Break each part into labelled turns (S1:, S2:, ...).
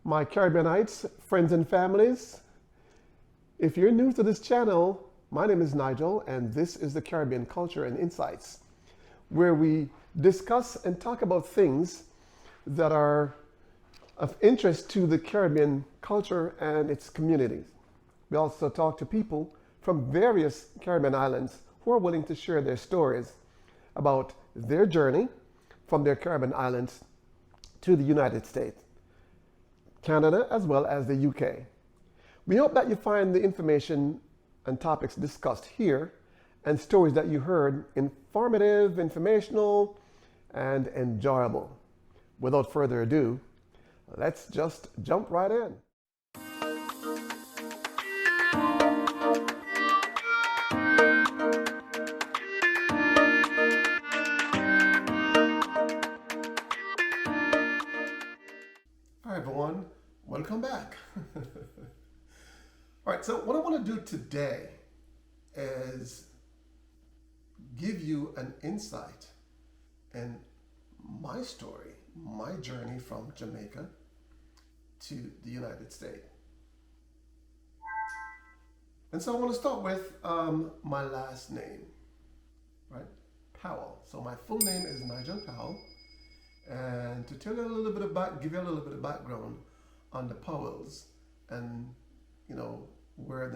S1: My Caribbeanites, friends and families. If you're new to this channel, my name is Nigel and this is the Caribbean Culture and Insights, where we discuss and talk about things that are of interest to the Caribbean culture and its communities. We also talk to people from various Caribbean islands who are willing to share their stories about their journey from their Caribbean islands to the United States, Canada, as well as the UK. We hope that you find the information and topics discussed here and stories that you heard informative, informational, and enjoyable. Without further ado, let's just jump right in. Hi everyone, welcome back. All right, so what I want to do today is give you an insight in my story, my journey from Jamaica to the United States. And so I want to start with my last name, right? Powell. So my full name is Nigel Powell. And to tell you a little bit about, give you a little bit of background on the Powells and, you know, where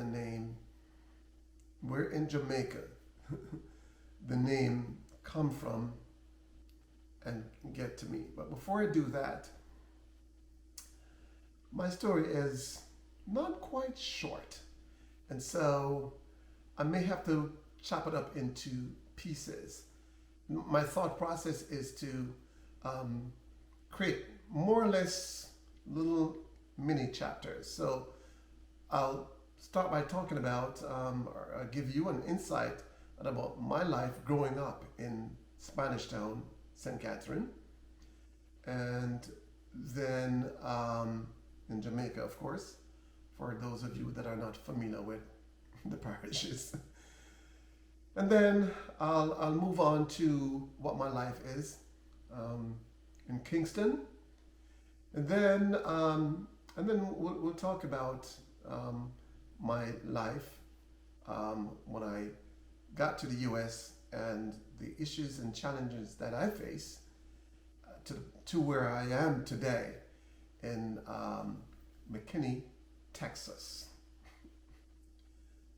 S1: in Jamaica, the name come from and get to me. But before I do that, my story is not quite short. And so I may have to chop it up into pieces. My thought process is to create more or less little mini chapters. So I'll start by talking about, or give you an insight about my life growing up in Spanish Town, St. Catherine, and then in Jamaica, of course, for those of you that are not familiar with the parishes. And then I'll move on to what my life is in Kingston, and then we'll talk about my life when I got to the U.S. and the issues and challenges that I face to where I am today in McKinney, Texas.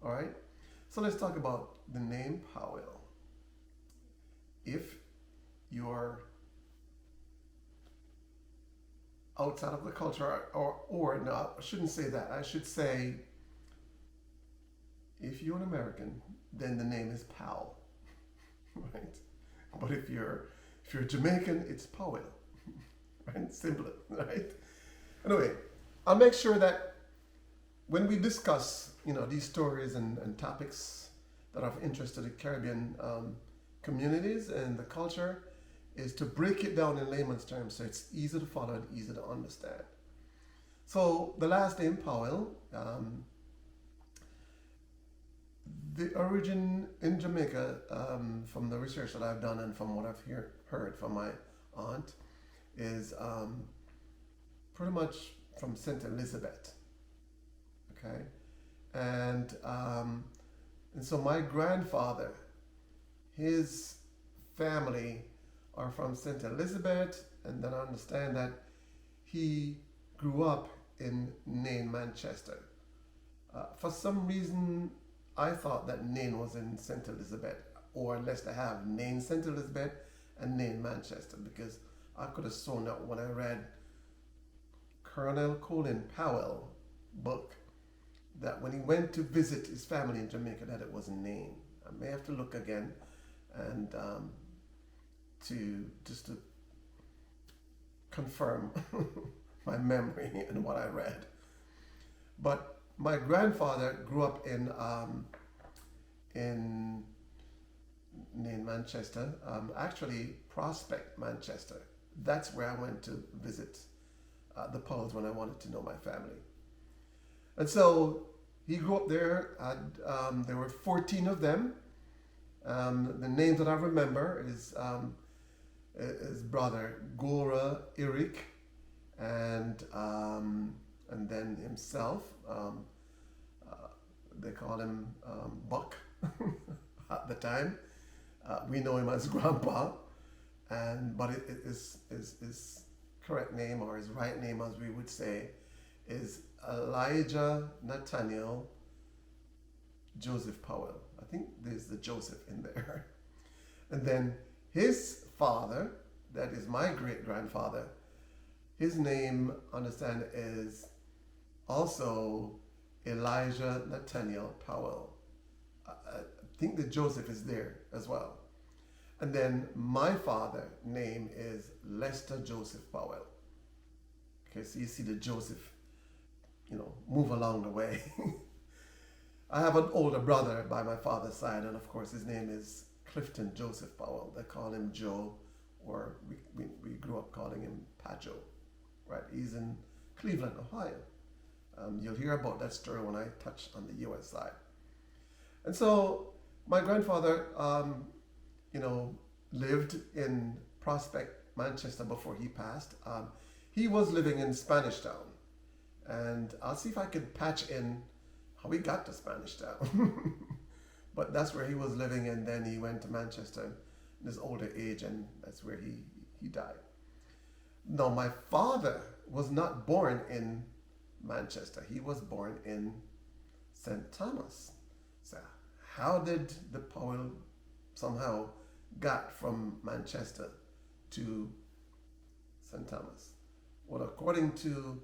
S1: All right, so let's talk about the name Powell. If you're outside of the culture, or no, I shouldn't say that. I should say, if you're an American, then the name is Powell, right? But if you're Jamaican, it's Powell, right? Simple, right? Anyway, I'll make sure that when we discuss, you know, these stories and topics that are of interest to the Caribbean communities and the culture, is to break it down in layman's terms so it's easy to follow and easy to understand. So the last name Powell, the origin in Jamaica, from the research that I've done and from what I've heard from my aunt, is pretty much from St. Elizabeth. Okay, and so my grandfather, his family are from St. Elizabeth, and then I understand that he grew up in Nain, Manchester. For some reason, I thought that Nain was in St. Elizabeth, or unless they have Nain, St. Elizabeth, and Nain, Manchester, because I could have sworn that when I read Colonel Colin Powell book, that when he went to visit his family in Jamaica, that it was Nain. I may have to look again and to confirm my memory and what I read. But my grandfather grew up in Manchester, actually Prospect, Manchester. That's where I went to visit the Powells when I wanted to know my family. And so he grew up there. There were 14 of them. The names that I remember is his brother Gora Eric and then himself. They call him Buck at the time. We know him as Grandpa, but his correct name, or his right name, as we would say, is Elijah Nathaniel Joseph Powell. I think there's the Joseph in there. And then his father, that is my great grandfather, his name, understand, is also Elijah Nathaniel Powell. I think the Joseph is there as well. And then my father name is Lester Joseph Powell. Okay, so you see the Joseph, move along the way. I have an older brother by my father's side, and of course his name is Clifton Joseph Powell. They call him Joe, or we grew up calling him Pajo, right? He's in Cleveland, Ohio. You'll hear about that story when I touch on the U.S. side. And so my grandfather, lived in Prospect, Manchester before he passed. He was living in Spanish Town. And I'll see if I can patch in how he got to Spanish Town. But that's where he was living, and then he went to Manchester in his older age, and that's where he died. Now, my father was not born in Manchester. He was born in St. Thomas. So how did the Powell somehow got from Manchester to St. Thomas? Well, according to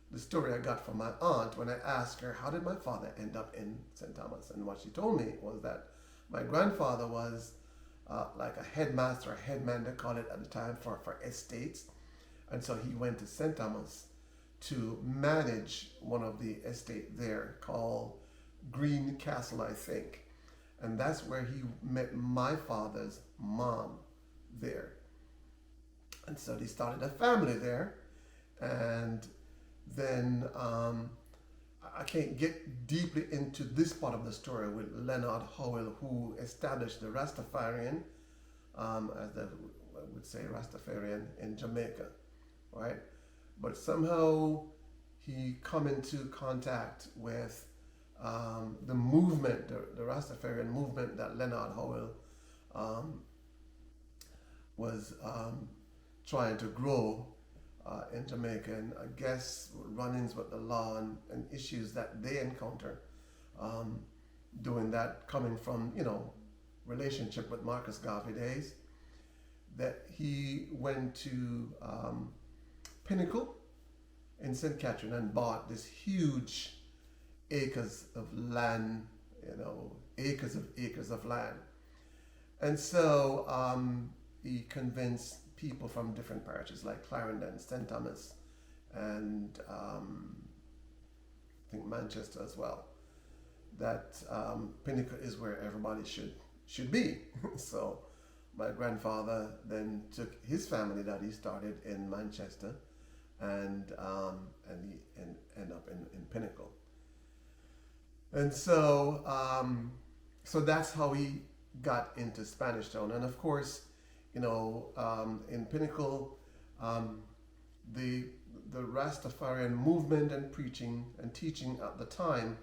S1: the story I got from my aunt, when I asked her, how did my father end up in St. Thomas? And what she told me was that my grandfather was like a headmaster, a headman, they call it at the time, for estates. And so he went to St. Thomas to manage one of the estate there called Green Castle, I think. And that's where he met my father's mom there. And so they started a family there. And then I can't get deeply into this part of the story with Leonard Howell, who established the Rastafarian, as they would say, Rastafarian in Jamaica, right? But somehow he come into contact with the movement, the Rastafarian movement that Leonard Howell was trying to grow in Jamaica, and I guess run-ins with the law and issues that they encounter doing that, coming from, relationship with Marcus Garvey days, that he went to Pinnacle in St. Catherine and bought this huge acres of land, acres of land. And so he convinced people from different parishes like Clarendon, St. Thomas, and I think Manchester as well, that Pinnacle is where everybody should be. So my grandfather then took his family that he started in Manchester, and he ended up in Pinnacle. And so so that's how he got into Spanish Town. And of course, in Pinnacle, the Rastafarian movement and preaching and teaching at the time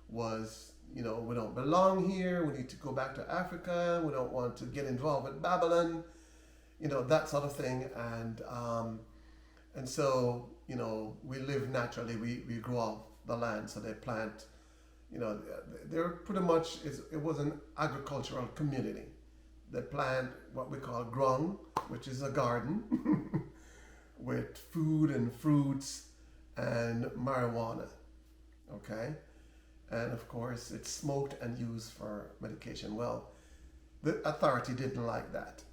S1: was, we don't belong here, we need to go back to Africa, we don't want to get involved with Babylon, that sort of thing. And so, we live naturally, we grow off the land, so they plant, they're pretty much, it was an agricultural community. They plant what we call grung, which is a garden, with food and fruits and marijuana, okay? And of course, it's smoked and used for medication. Well, the authority didn't like that.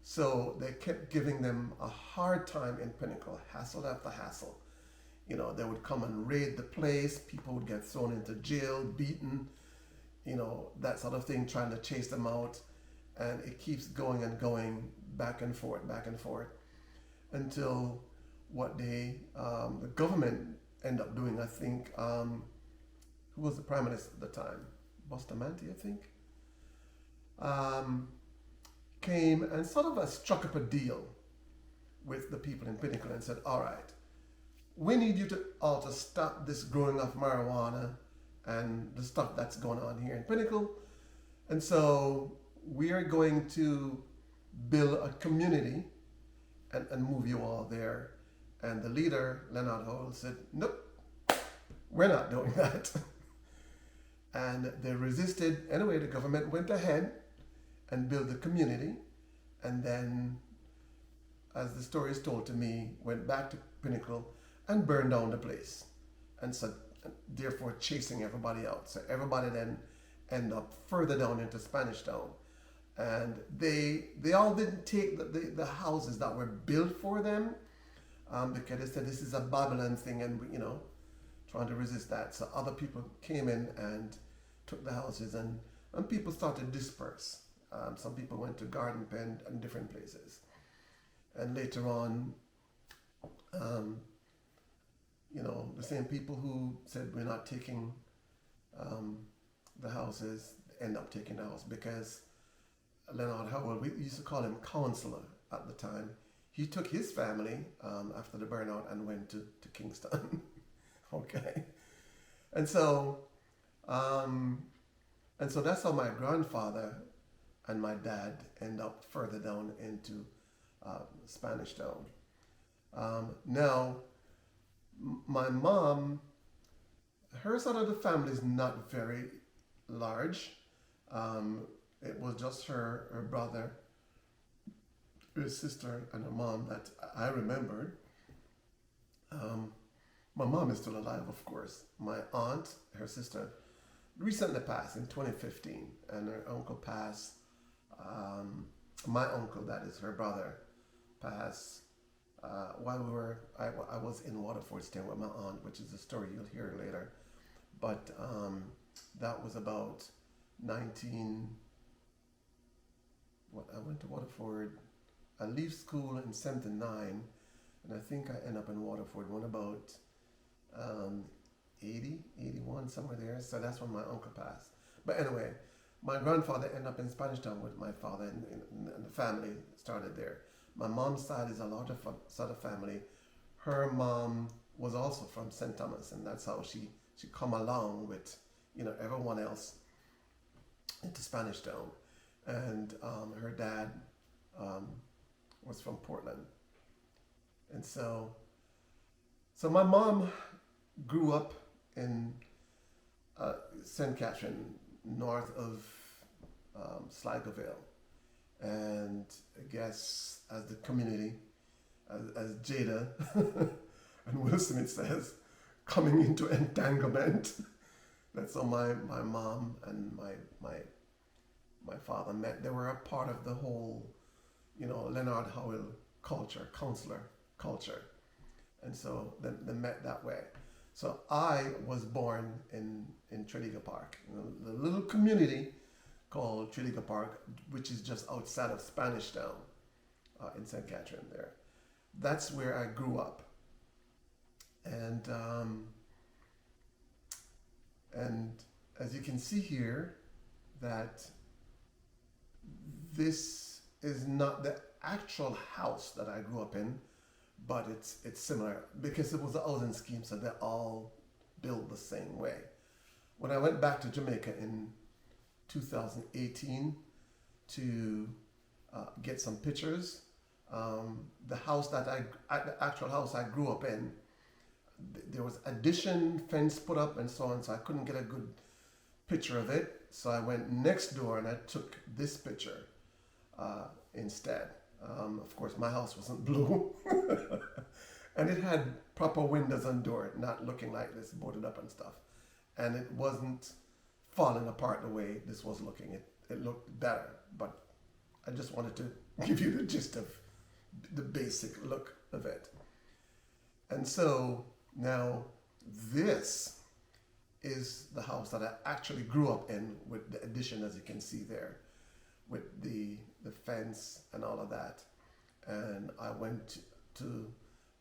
S1: So they kept giving them a hard time in Pinnacle, hassle after hassle. They would come and raid the place, people would get thrown into jail, beaten, that sort of thing, trying to chase them out. And it keeps going and going, back and forth, until what the government ended up doing, I think, who was the prime minister at the time? Bustamante, I think, came and sort of struck up a deal with the people in Pinnacle and said, all right, we need you to all to stop this growing of marijuana and the stuff that's going on here in Pinnacle. And so we are going to build a community and move you all there. And the leader, Leonard Howell, said, nope, we're not doing that. And they resisted. Anyway, the government went ahead and built the community. And then, as the story is told to me, went back to Pinnacle and burned down the place. And so, therefore, chasing everybody out. So everybody then end up further down into Spanish Town. And they all didn't take the houses that were built for them, because they said this is a Babylon thing, and trying to resist that. So other people came in and took the houses, and people started to disperse. Some people went to Garden Pen and different places. And later on, the same people who said we're not taking the houses end up taking the house, because Leonard Howell, we used to call him counselor at the time. He took his family after the burnout and went to Kingston. Okay. And so that's how my grandfather and my dad end up further down into Spanish Town. Now, my mom, her side of the family is not very large. It was just her brother, her sister, and her mom that I remembered. My mom is still alive, of course. My aunt, her sister, recently passed in 2015, and her uncle passed. My uncle, that is her brother, passed while I was in Waterford staying with my aunt, which is a story you'll hear later. But that was about I went to Waterford. I leave school in 79, and I think I end up in Waterford when about 80, 81, somewhere there. So that's when my uncle passed. But anyway, my grandfather ended up in Spanish Town with my father, and the family started there. My mom's side is a larger side of family. Her mom was also from St. Thomas, and that's how she come along with everyone else into Spanish Town. And her dad was from Portland. And so my mom grew up in St. Catherine, north of Sligoville. And I guess as the community, as Jada and Will Smith says, coming into entanglement. That's how my mom and my father met. They were a part of the whole, Leonard Howell counselor culture. And so they met that way. So I was born in Tredegar Park, the little community called Tredegar Park, which is just outside of Spanish Town in St. Catherine there. That's where I grew up. And as you can see here, that this is not the actual house that I grew up in, but it's similar because it was a housing scheme, so they're all built the same way. When I went back to Jamaica in 2018 to get some pictures, the house the actual house I grew up in, there was addition fence put up and so on, so I couldn't get a good picture of it. So I went next door and I took this picture instead. Of course, my house wasn't blue. And it had proper windows and door, not looking like this, boarded up and stuff. And it wasn't falling apart the way this was looking. It looked better, but I just wanted to give you the gist of the basic look of it. And so now this is the house that I actually grew up in, with the addition, as you can see there, with the fence and all of that. And I went to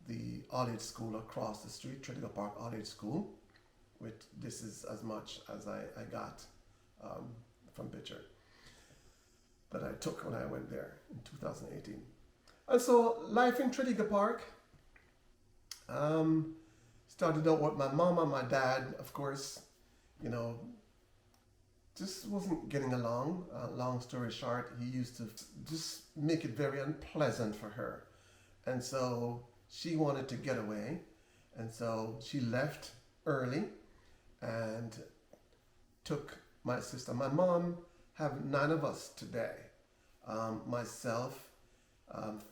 S1: the All-Age School across the street, Tredegar Park All-Age School, which this is as much as I got from picture that I took when I went there in 2018. And so life in Tredegar Park, started out with my mom and my dad, of course, you know, just wasn't getting along. Long story short, he used to just make it very unpleasant for her. And so she wanted to get away. And so she left early and took my sister. My mom have 9 of us today. Myself,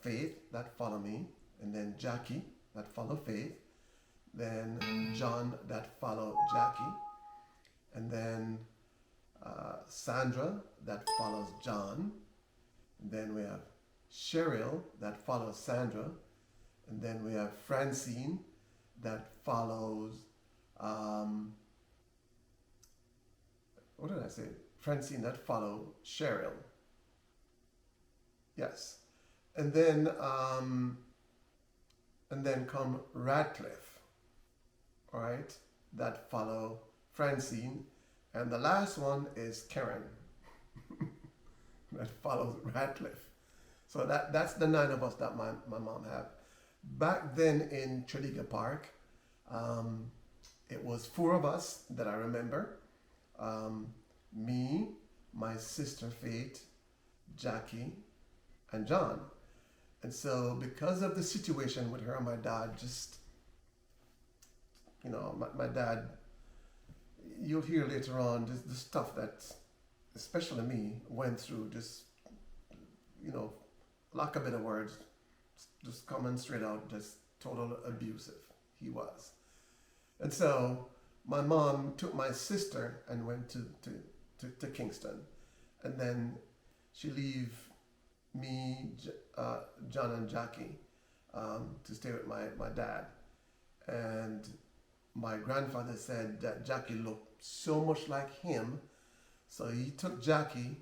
S1: Faith, that follow me, and then Jacky, that follow Faith, then John, that follow Jacky, and then Sandra, that follows John, and then we have Cheryl, that follows Sandra, and then we have Francine, that follows, what did I say? Francine, that follow Cheryl. Yes. And then come Radcliffe, all right, that follow Francine. And the last one is Karen, that follows Radcliffe. So that's the 9 of us that my mom had. Back then in Tredegar Park, it was 4 of us that I remember. Me, my sister Faith, Jacky, and John. And so because of the situation with her and my dad, just, you know, my dad, you'll hear later on the stuff that, especially me, went through, just, you know, lack of better words, just coming straight out, just total abusive he was. And so my mom took my sister and went to Kingston. And then she leave me, John and Jacky, to stay with my dad. And my grandfather said that Jacky looked so much like him, so he took Jacky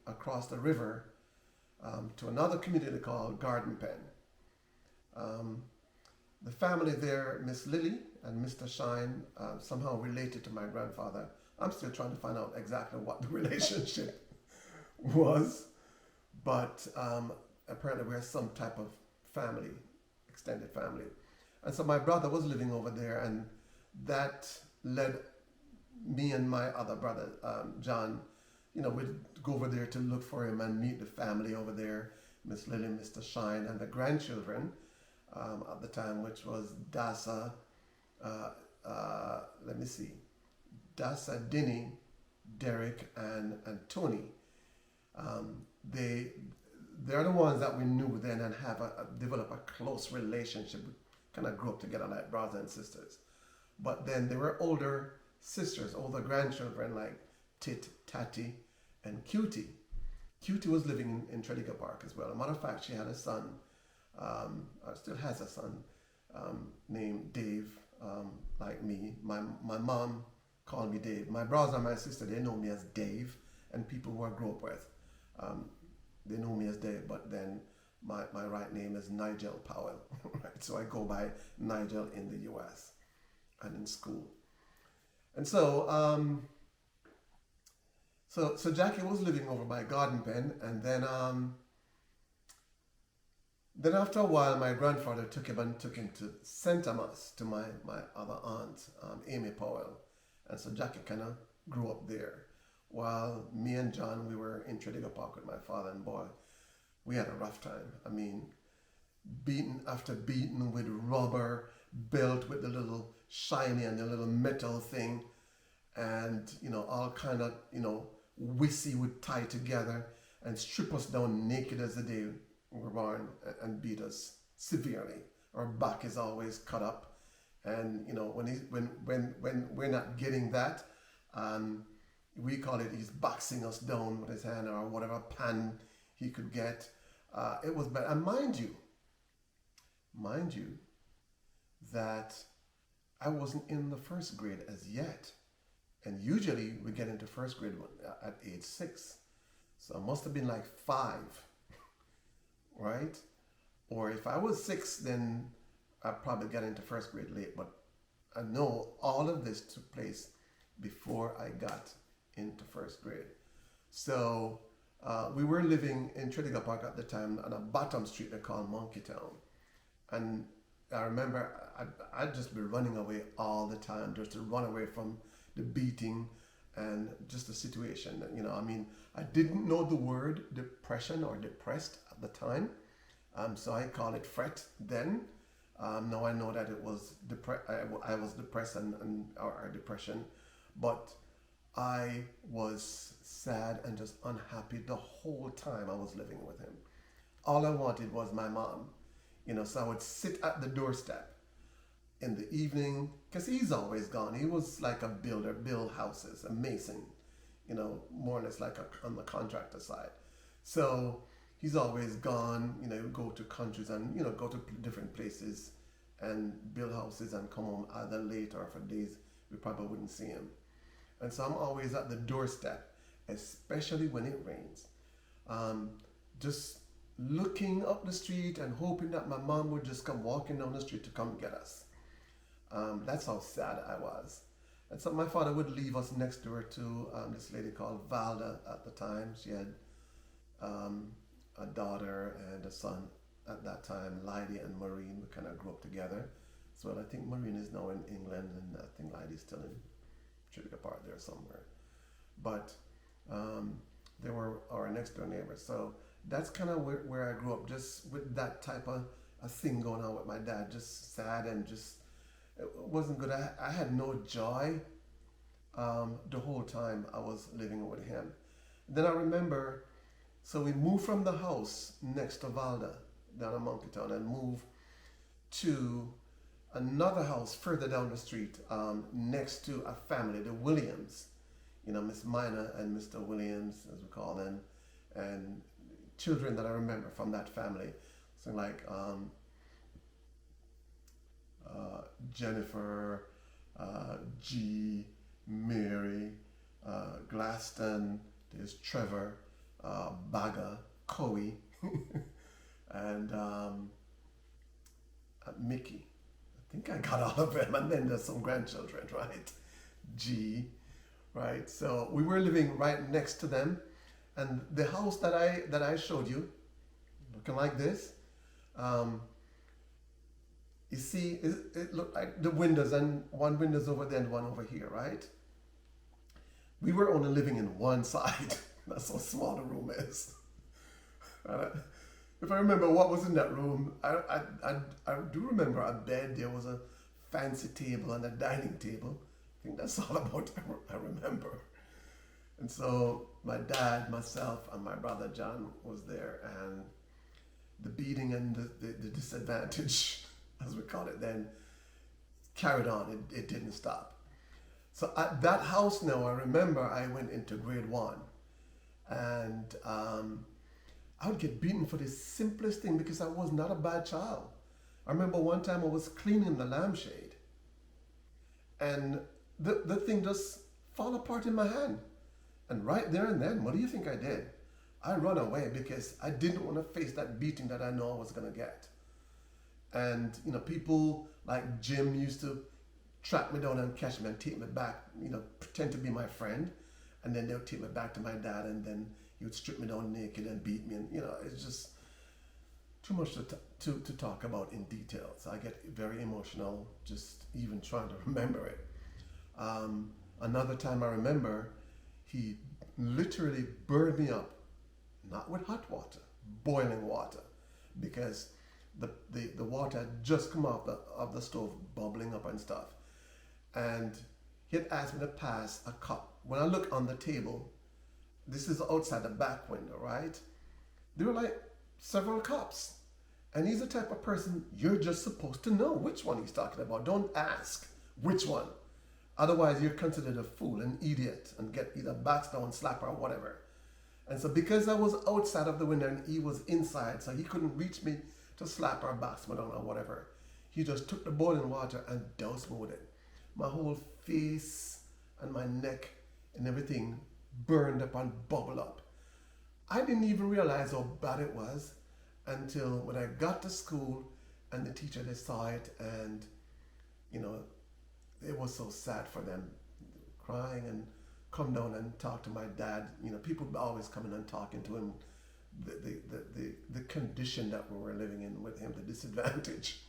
S1: across the river to another community called Garden Pen. The family there, Miss Lily and Mr. Shine, somehow related to my grandfather. I'm still trying to find out exactly what the relationship was, but apparently we're some type of family, extended family. And so my brother was living over there, and that led me and my other brother, John, you know, we'd go over there to look for him and meet the family over there, Miss Lily, Mr. Shine, and the grandchildren at the time, which was Dasa, Dasa, Dinny, Derek, and Tony. They're the ones that we knew then and have developed a close relationship. We kind of grew up together like brothers and sisters. But then there were older sisters, older grandchildren like Tit, Tatty, and Cutie. Cutie was living in Tredegar Park as well. As a matter of fact, she had a son, or still has a son, named Dave, like me. My mom called me Dave. My brother and my sister, they know me as Dave, and people who I grew up with, they know me as Dave, but then my right name is Nigel Powell, right? So I go by Nigel in the US and in school. And so, so Jacky was living over by Garden Pen, and then after a while, my grandfather took him to St. Thomas to my other aunt, Amy Powell. And so Jacky kind of grew up there. While me and John, we were in Tredegar Park with my father, and boy, we had a rough time. I mean, beaten after beaten with rubber, belt with the little shiny and the little metal thing, and, you know, all kind of, you know, wissy would tie together and strip us down naked as the day we were born and beat us severely. Our back is always cut up, and, you know, when we're not getting that, we call it he's boxing us down with his hand or whatever pan he could get. It was bad. And mind you, that I wasn't in the first grade as yet. And usually we get into first grade at age 6. So I must have been like 5, right? Or if I was 6, then I probably got into first grade late. But I know all of this took place before I got into first grade. So we were living in Tredegar Park at the time on a bottom street they call Monkey Town. And I remember I'd just be running away all the time, just to run away from the beating and just the situation. You know, I mean, I didn't know the word depression or depressed at the time, so I call it fret then. Now I know that it was I was depressed and or depression, but I was sad and just unhappy the whole time I was living with him. All I wanted was my mom, you know. So I would sit at the doorstep in the evening because he's always gone. He was like a builder, build houses, a mason, you know, more or less like on the contractor side. So he's always gone. You know, he would go to countries and, you know, go to different places and build houses and come home either late or for days we probably wouldn't see him. And so I'm always at the doorstep, especially when it rains, just looking up the street and hoping that my mom would just come walking down the street to come get us. That's how sad I was. And so my father would leave us next door to this lady called Valda at the time. She had a daughter and a son at that time, Lydie and Maureen. We kind of grew up together. So I think Maureen is now in England, and I think Lydie's still in Tribeca Park there somewhere. But they were our next door neighbors. So that's kind of where I grew up, just with that type of a thing going on with my dad, just sad and just, it wasn't good. I had no joy the whole time I was living with him. Then I remember, so we moved from the house next to Valda down in Monkeytown and moved to another house further down the street next to a family, the Williams, you know, Miss Minor and Mr. Williams, as we call them, and children that I remember from that family. So like Jennifer, G, Mary, Glaston, there's Trevor, Baga, Coe, and Mickey. I think I got all of them, and then there's some grandchildren, right? G, right? So we were living right next to them, and the house that I showed you, looking like this, you see, it looked like the windows, and one window's over there and one over here, right? We were only living in one side. That's how small the room is. If I remember what was in that room, I do remember a bed. There was a fancy table and a dining table. I think that's all about I remember. And so my dad, myself, and my brother John was there, and the beating and the disadvantage, as we call it then, carried on. It didn't stop. So at that house now, I remember I went into grade 1, and I would get beaten for the simplest thing because I was not a bad child. I remember one time I was cleaning the lampshade, and the thing just fall apart in my hand. And right there and then, what do you think I did? I run away because I didn't want to face that beating that I know I was going to get. And, you know, people like Jim used to track me down and catch me and take me back, you know, pretend to be my friend. And then they would take me back to my dad, and then he would strip me down naked and beat me. And, you know, it's just too much to talk about in detail. So I get very emotional just even trying to remember it. Another time I remember, he literally burned me up, not with hot water, boiling water, because the water had just come off the stove, bubbling up and stuff. And he had asked me to pass a cup. When I look on the table, this is outside the back window, right? There were like several cups. And he's the type of person, you're just supposed to know which one he's talking about. Don't ask which one. Otherwise, you're considered a fool, an idiot, and get either backs down, slap, or whatever. And so because I was outside of the window and he was inside, so he couldn't reach me to slap or box me down or whatever, he just took the boiling water and doused me with it. My whole face and my neck and everything burned up and bubbled up. I didn't even realize how bad it was until when I got to school and the teacher, they saw it, and, you know, it was so sad for them, crying and come down and talk to my dad. You know, people always coming and talking to him, the condition that we were living in with him, the disadvantage.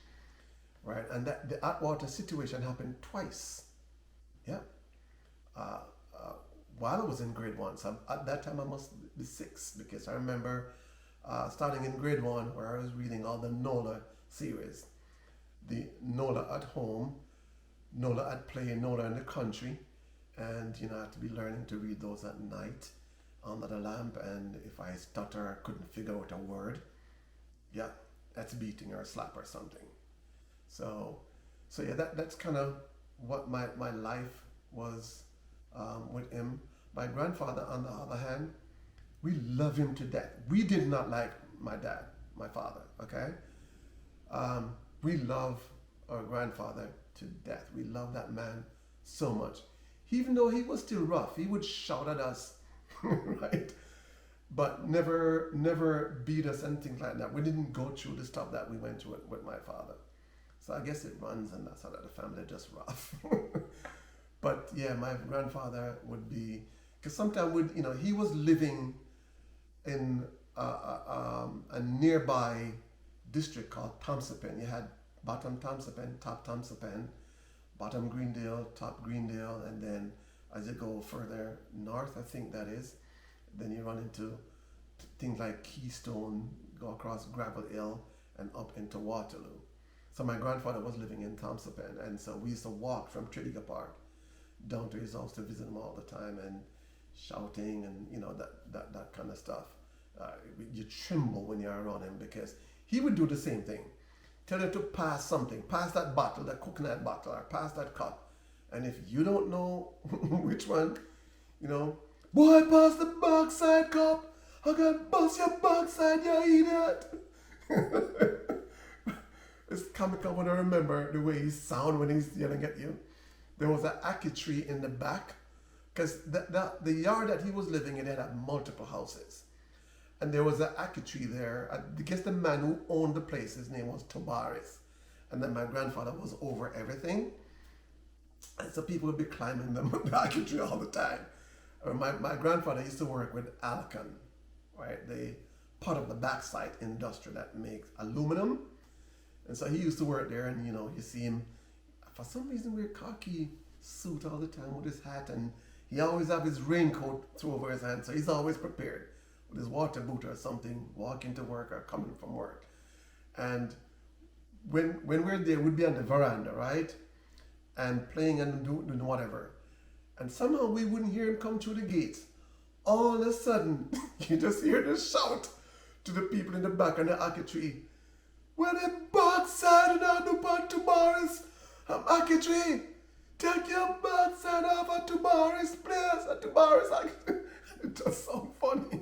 S1: right? And that the Atwater situation happened twice. Yeah. Uh, uh, while I was in grade one, so at that time I must be six, because I remember starting in grade one where I was reading all the NOLA series, the NOLA at home, NOLA at play, NOLA in the country, and I had to be learning to read those at night under the lamp, and if I stutter or couldn't figure out a word, yeah, that's beating or a slap or something. So yeah, that's kind of what my life was with him. My grandfather, on the other hand, we love him to death. We did not like my dad, my father, okay? We love our grandfather to death. We love that man so much. Even though he was still rough, he would shout at us, right? But never beat us and things like that. We didn't go through the stuff that we went through with my father. So I guess it runs in that side of the family, just rough. But yeah, my grandfather would be, because sometimes he was living in a nearby district called Thompson. You had Bottom Thompson, Top Thompson, Bottom Greendale, Top Greendale, and then as you go further north, I think that is, then you run into things like Keystone, go across Gravel Hill, and up into Waterloo. So my grandfather was living in Thompson, and so we used to walk from Tridiga Park down to his house to visit him all the time, and shouting and that kind of stuff. You tremble when you're around him, because he would do the same thing. Tell you to pass something, pass that bottle, that coconut bottle, or pass that cup. And if you don't know which one, boy, pass the backside cup. I got bust your backside, you idiot. It's comical when I remember the way he sound when he's yelling at you. There was an ackee tree in the back, because the yard that he was living in had multiple houses. And there was an ackee tree there. I guess the man who owned the place, his name was Tobaris. And then my grandfather was over everything. And so people would be climbing the ackee tree all the time. My grandfather used to work with Alcan, right? They part of the backside industry that makes aluminum. And so he used to work there, and you see him, for some reason, wear khaki suit all the time with his hat, and he always have his raincoat thrown over his hand, so he's always prepared with his water boot or something, walking to work or coming from work. And when we're there, we'd be on the veranda, right? And playing and doing whatever. And somehow we wouldn't hear him come through the gate. All of a sudden, you just hear the shout to the people in the back of the ackee tree. Where the backside and I do part to Boris? I'm ackee tree. Take your backside off at Boris, please. At Boris. It just so funny.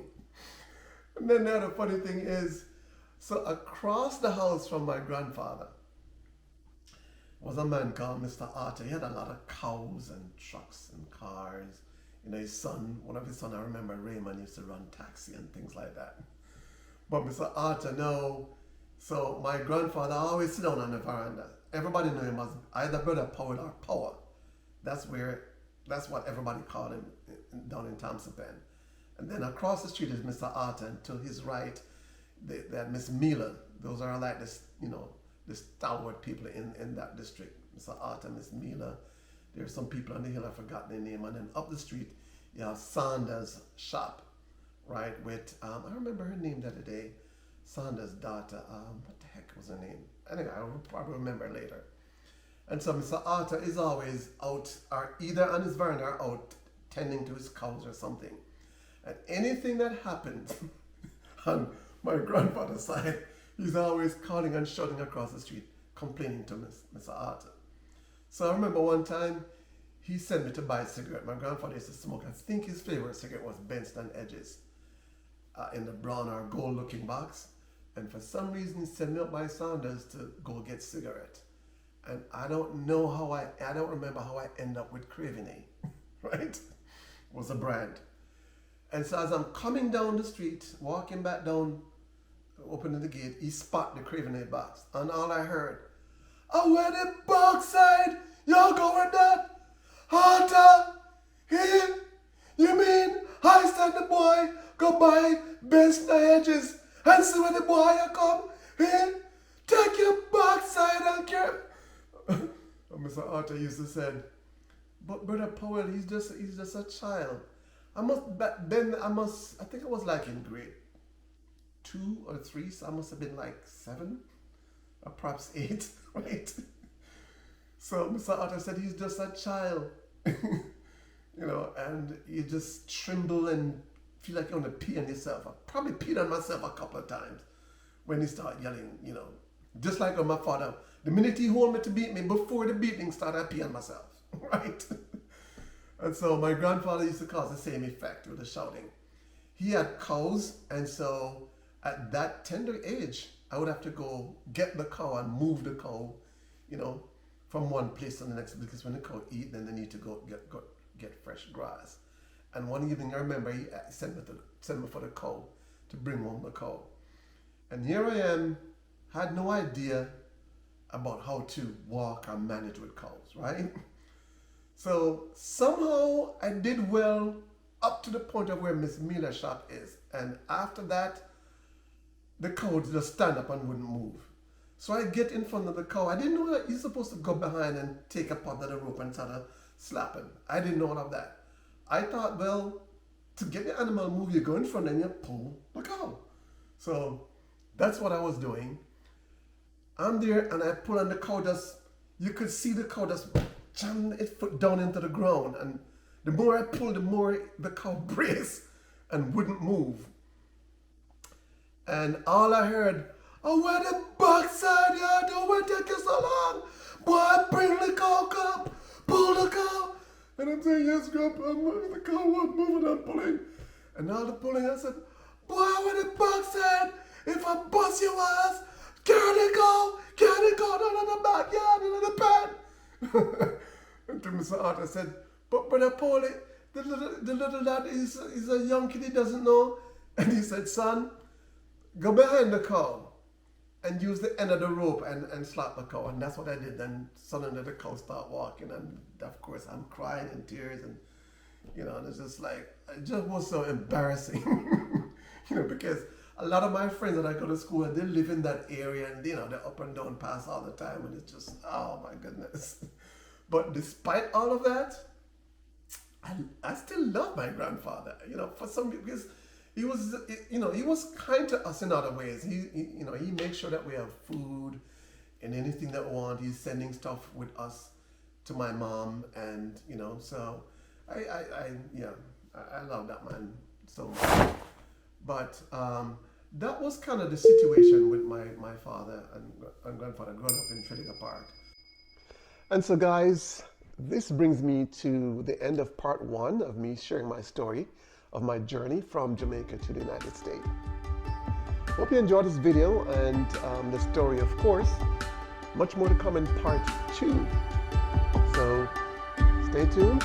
S1: And then the other funny thing is, so across the house from my grandfather was a man called Mr. Arthur. He had a lot of cows and trucks and cars. His son, one of his sons, I remember Raymond used to run taxi and things like that. But Mr. Arthur, no. So my grandfather always sit down on the veranda. Everybody knew him as either Brother Powell or Power. That's what everybody called him down in Thompson Pen. And then across the street is Mr. Arthur, and to his right, they had Miss Mila. Those are like this, the stalwart people in that district. Mr. Arthur, Miss Mila. There's some people on the hill, I've forgotten their name. And then up the street, you have Sanders' shop, right? With, I remember her name the other day, Sanders' daughter. What the heck was her name? Anyway, I'll probably remember later. And so Mr. Arthur is always out, or either on his veranda or out tending to his cows or something. And anything that happens on my grandfather's side, he's always calling and shouting across the street, complaining to Mr. Arthur. So I remember one time, he sent me to buy a cigarette. My grandfather used to smoke. I think his favorite cigarette was Benston Edges in the brown or gold looking box. And for some reason, he sent me up by Sanders to go get cigarette. And I don't remember how I end up with Craveney, right? Was a brand. And so as I'm coming down the street, walking back down, opening the gate, he spot the Craveney box. And all I heard, "Oh, where the backside? Y'all go with that? Hunter, here? You mean I stand the boy, go buy best edges, and see where the boy you come? Here? Take your backside and care." Mr. Arthur used to say, but Brother Powell, he's just a child. I think I was like in grade 2 or 3, so I must have been like 7 or perhaps 8, right? So Mr. Arthur said he's just a child, and you just tremble and feel like you want to pee on yourself. I probably peed on myself a couple of times when he started yelling, just like on my father. The minute he hold me to beat me, before the beating started, I pee on myself, right? And so my grandfather used to cause the same effect with the shouting. He had cows, and so at that tender age, I would have to go get the cow and move the cow, from one place to the next, because when the cow eat, then they need to go get fresh grass. And one evening, I remember he sent me for the cow to bring home the cow. And here I am, had no idea about how to walk and manage with cows, right? So somehow I did well up to the point of where Miss Miller's shop is. And after that, the cow would just stand up and wouldn't move. So I get in front of the cow. I didn't know that you're supposed to go behind and take a part of the rope and start slapping. I didn't know all of that. I thought, well, to get the animal to move, you go in front and you pull the cow. So that's what I was doing. I'm there and I pull and the cow you could see the cow just jam its foot down into the ground. And the more I pulled, the more the cow braced and wouldn't move. And all I heard, oh, where the backside, yeah, don't want to take you so long. Boy, bring the cow up, pull the cow. And I'm saying, yes, Grandpa, the cow was moving and pulling. And all the pulling, I said, boy, where the backside, if I bust your ass, carry the cow down in the backyard, in the pen. And to Mr. Arthur said, but Brother Paulie, the little lad is a young kid, he doesn't know. And he said, son, go behind the cow and use the end of the rope and slap the cow. And that's what I did. Then suddenly the cow started walking, and of course I'm crying in tears, and and it's just like, it just was so embarrassing, because a lot of my friends that I go to school with, they live in that area, and they're up and down pass all the time, and it's just, oh my goodness. But despite all of that, I still love my grandfather, for some, because he was kind to us in other ways. He makes sure that we have food and anything that we want. He's sending stuff with us to my mom, and so I love that man so much. But that was kind of the situation with my father and grandfather growing up in Trinidad Park. And so, guys, this brings me to the end of part 1 of me sharing my story of my journey from Jamaica to the United States. Hope you enjoyed this video and the story, of course. Much more to come in part 2. So stay tuned.